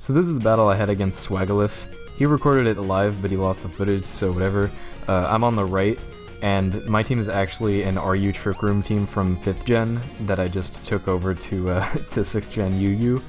So this is the battle I had against Swagalith. He recorded it live, but he lost the footage, so whatever. I'm on the right, and my team is actually an RU Trick Room team from 5th gen that I just took over to 6th gen UU.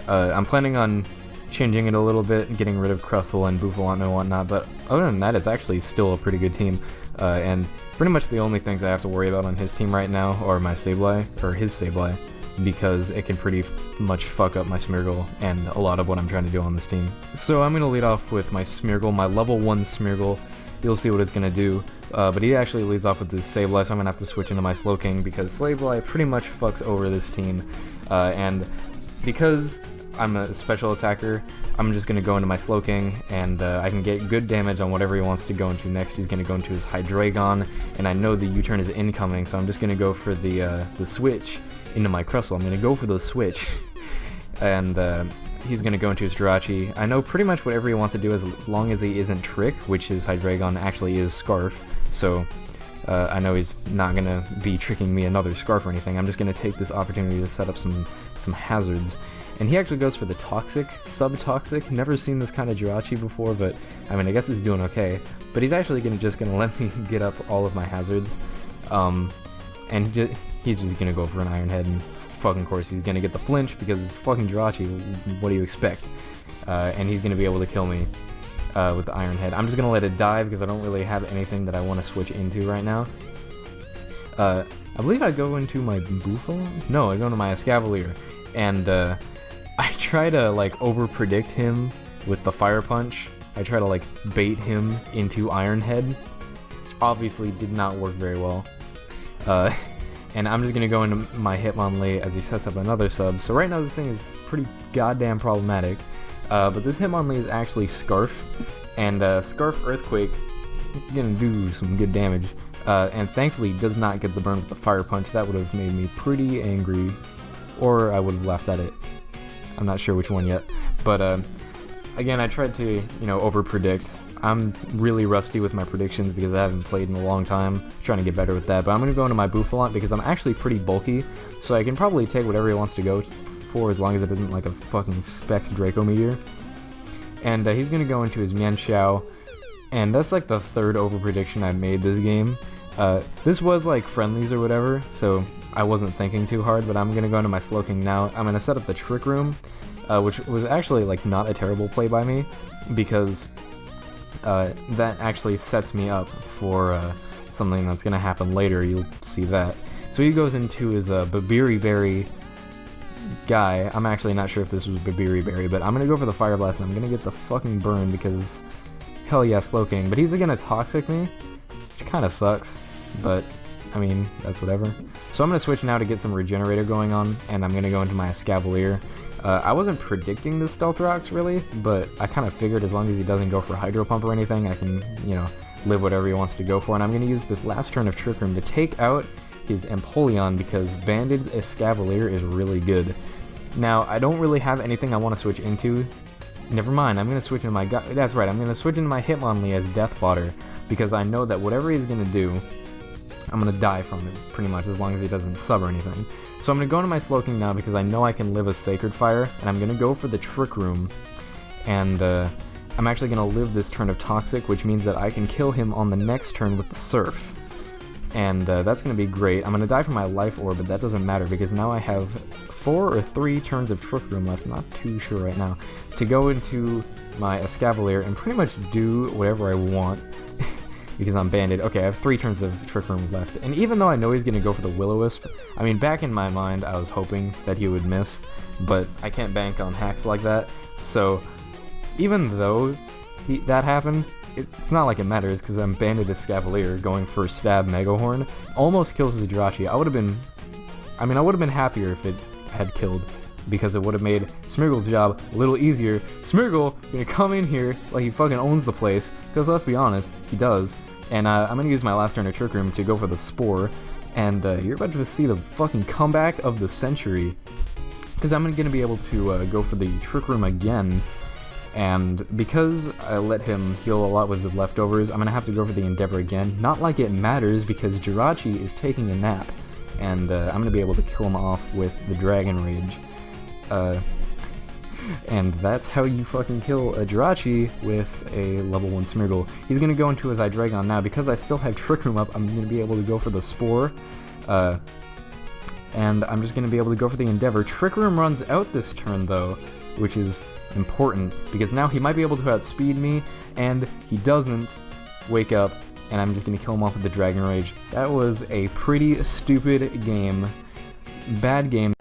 I'm planning on changing it a little bit, getting rid of Crustle and Buffalant and whatnot, but other than that, it's actually still a pretty good team. And pretty much the only things I have to worry about on his team right now are my Sableye, or his Sableye, because it can pretty much fuck up my Smeargle and a lot of what I'm trying to do on this team. So I'm going to lead off with my Smeargle, my level 1 Smeargle. You'll see what it's going to do, but he actually leads off with his Sableye, so I'm going to have to switch into my Slowking because Sableye pretty much fucks over this team, and because I'm a special attacker, I'm just going to go into my Slowking, and I can get good damage on whatever he wants to go into next. He's going to go into his Hydreigon, and I know the U-turn is incoming, so I'm just going to go for the switch into my Crustle. I'm going to go for the switch, and he's going to go into his Jirachi. I know pretty much whatever he wants to do as long as he isn't Trick, which his Hydreigon actually is Scarf, so I know he's not going to be tricking me another Scarf or anything. I'm just going to take this opportunity to set up some hazards. And he actually goes for the Toxic, Sub-Toxic. Never seen this kind of Jirachi before, but I mean, I guess he's doing okay. But he's actually just gonna let me get up all of my hazards. And he's just gonna go for an Iron Head, and fucking course he's gonna get the flinch because it's fucking Jirachi. What do you expect? And he's gonna be able to kill me with the Iron Head. I'm just gonna let it die because I don't really have anything that I want to switch into right now. I believe I go into my Buffalant? No, I go into my Escavalier. And I try to like over-predict him with the Fire Punch. I try to like bait him into Iron Head. Obviously did not work very well. And I'm just gonna go into my Hitmonlee as he sets up another sub. So right now this thing is pretty goddamn problematic. But this Hitmonlee is actually Scarf. And Scarf Earthquake is gonna do some good damage. And thankfully does not get the burn with the Fire Punch. That would have made me pretty angry. Or I would have laughed at it. I'm not sure which one yet. But again, I tried to, over-predict. I'm really rusty with my predictions because I haven't played in a long time. I'm trying to get better with that. But I'm going to go into my Buffalant because I'm actually pretty bulky. So I can probably take whatever he wants to go for as long as it isn't like a fucking Specs Draco Meteor. And he's going to go into his Mienshao. And that's like the third over-prediction I've made this game. This was like friendlies or whatever, so I wasn't thinking too hard, but I'm going to go into my Slowking now. I'm going to set up the Trick Room, which was actually like not a terrible play by me, because that actually sets me up for something that's going to happen later. You'll see that. So he goes into his Babiri Berry guy. I'm actually not sure if this was Babiri Berry, but I'm going to go for the Fire Blast, and I'm going to get the fucking burn because hell yeah, Slowking. But he's going to Toxic me, which kind of sucks. But, I mean, that's whatever. So I'm going to switch now to get some Regenerator going on, and I'm going to go into my Escavalier. I wasn't predicting the Stealth Rocks, really, but I kind of figured as long as he doesn't go for Hydro Pump or anything, I can, live whatever he wants to go for. And I'm going to use this last turn of Trick Room to take out his Empoleon, because Banded Escavalier is really good. Now, I don't really have anything I want to switch into. Never mind, I'm going to switch into my... That's right, I'm going to switch into my Hitmonlee as Death Fodder, because I know that whatever he's going to do, I'm going to die from it, pretty much, as long as he doesn't sub or anything. So I'm going to go into my Slowking now, because I know I can live a Sacred Fire, and I'm going to go for the Trick Room, and I'm actually going to live this turn of Toxic, which means that I can kill him on the next turn with the Surf. And that's going to be great. I'm going to die from my Life Orb, but that doesn't matter, because now I have 4 or 3 turns of Trick Room left, I'm not too sure right now, to go into my Escavalier and pretty much do whatever I want. Because I'm banded. Okay, I have 3 turns of Trick Room left. And even though I know he's going to go for the Will-O-Wisp, I mean, back in my mind, I was hoping that he would miss, but I can't bank on hacks like that. So, even though that happened, it's not like it matters, because I'm banded Escavalier going for Stab Mega Horn. Almost kills the Jirachi. I would have been happier if it had killed, because it would have made Smeargle's job a little easier. Smeargle gonna come in here like he fucking owns the place, because let's be honest, he does. And I'm gonna use my last turn of Trick Room to go for the Spore, and you're about to see the fucking comeback of the century, because I'm gonna be able to go for the Trick Room again, and because I let him heal a lot with the leftovers, I'm gonna have to go for the Endeavor again. Not like it matters, because Jirachi is taking a nap, and I'm gonna be able to kill him off with the Dragon Rage. And that's how you fucking kill a Jirachi with a level 1 Smeargle. He's gonna go into his Hydreigon now. Because I still have Trick Room up, I'm gonna be able to go for the Spore. And I'm just gonna be able to go for the Endeavor. Trick Room runs out this turn though, which is important, because now he might be able to outspeed me, and he doesn't wake up, and I'm just gonna kill him off with the Dragon Rage. That was a pretty stupid game. Bad game.